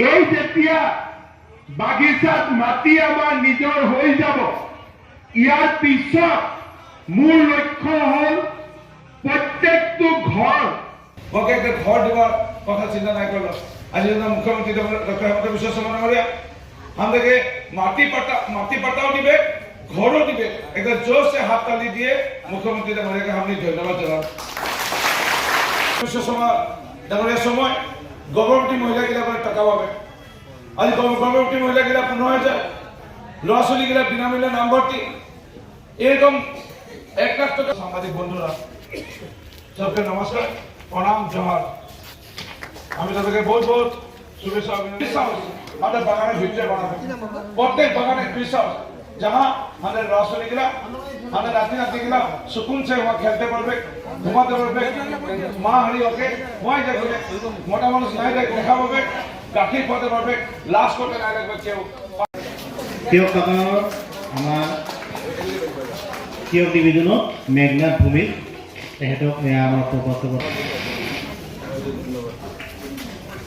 এই যেতিয়া বাগিচাত মাটি আমাৰ নিজৰ হৈ যাব, ইয়াৰ পিছত মূল লক্ষ্য হ'ল প্ৰত্যেকটো ঘৰ একটা ঘর দেওয়ার কথা চিন্তা নাই করলো। আজ মুখ্যমন্ত্রী ডক্টর হেমন্ত বিশ্ব শর্মা ডাঙরিয়া আমাদেরকে মাটি পাটাও দিবে, ঘরও দিবে। একটা জোর সে হাততালি দিয়ে মুখ্যমন্ত্রী ডাঙরিয়াকে আমি ধন্যবাদ জানাব। বিশ্ব শর্মা ডাঙরিয়ার সময় গর্ভবতী মহিলাগিলা টাকা পাবে। আজ গর্ভবতী মহিলাগিলা 15,000, ল'ৰা ছোৱালীগিলা বিনামূল্যে নামভর্তি, এরকম 1 লাখ টাকা। সাংবাদিক বন্ধুরা সবকে নমস্কার, প্রণাম, জোহার। আমি তাদেরকে বহুত বহুত শুভেচ্ছা আমাদের বাগানের ভিতরে বানাবো, প্রত্যেক বাগানে ক্রিস হাউস, जहाँ हमारे राष्ट्रीय गिला हमारे नाती गिला सुकून से वहाँ खेलते पड़े, घुमाते पड़े, माँ हरी होके वहाँ जाके मोटा मानुष नहीं देखा पड़े, गाठी पाते पड़े, लास्ट को नहीं लगभग क्यों আমাৰ কিয় নিবেদনত মেঘনাথ ভূমি তেহেঁতক আমাৰ প্ৰবৰ্ত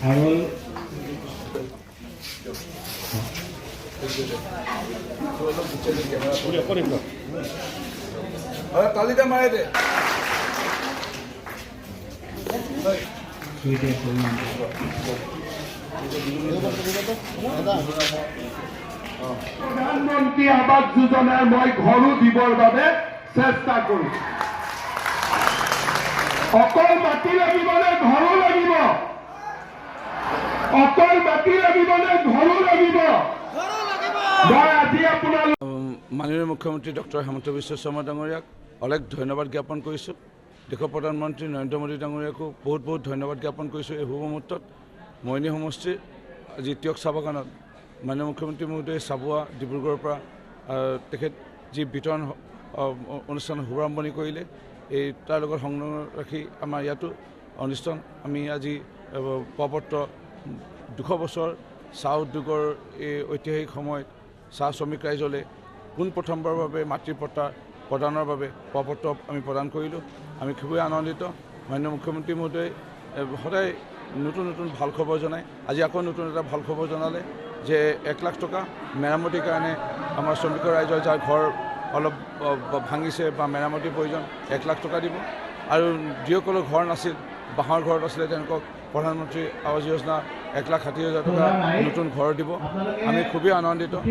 আৰু তালিটা মাৰে দে প্ৰধানমন্ত্ৰী আৱাস যোজনাৰ মই ঘৰো দিবৰ বাবে চেষ্টা কৰিম। অকল মাটি লাগিবনে ঘৰো লাগিব? অকল মাটি লাগিবনে ঘৰো লাগিব? মই আজি আপোনালোক মাননীয় মুখ্যমন্ত্ৰী ডক্টৰ হেমন্ত বিশ্ব শৰ্মা ডাঙৰিয়াক অনেক ধন্যবাদ জ্ঞাপন কৰিছোঁ। দেশৰ প্ৰধানমন্ত্ৰী নৰেন্দ্ৰ মোদী ডাঙৰিয়াকো বহুত বহুত ধন্যবাদ জ্ঞাপন কৰিছোঁ। এই শুভ মুহূৰ্তত মইনী সমষ্টিৰ আজি টিয়ক চাহ বাগানত মাননীয় মুখ্যমন্ত্ৰী মহোদয়ে চাবুৱা ডিব্ৰুগড়ৰ পৰা তেখেত যি বিতৰণ অনুষ্ঠান শুভাৰম্ভণি কৰিলে, এই তাৰ লগত সংলগ্ন ৰাখি আমাৰ ইয়াতো অনুষ্ঠান আমি আজি পৱত্ৰ 200 বছৰ চাহ উদ্যোগৰ এই ঐতিহাসিক সময়ত চাহ শ্ৰমিক ৰাইজলৈ পোনপ্ৰথমবাৰৰ বাবে মাটিৰ পট্টা প্ৰদানৰ বাবে পৱত্ৰ আমি প্ৰদান কৰিলোঁ। আমি খুবেই আনন্দিত। মাননীয় মুখ্যমন্ত্ৰী মহোদয়ে সদায় নতুন নতুন ভাল খবৰ জনায়। আজি আকৌ নতুন এটা ভাল খবৰ জনালে যে 1 লাখ টকা মেৰামতিৰ কাৰণে আমাৰ শ্ৰমিকৰ ৰাইজৰ যাৰ ঘৰ অলপ ভাঙিছে বা মেৰামতিৰ প্ৰয়োজন 1 লাখ টকা দিব। আৰু যিসকলৰ ঘৰ নাছিল, বাঁহৰ ঘৰত আছিলে, তেওঁলোকক প্ৰধানমন্ত্ৰী আৱাস যোজনা 1,60,000 টকা নতুন ঘৰ দিব। আমি খুবেই আনন্দিত।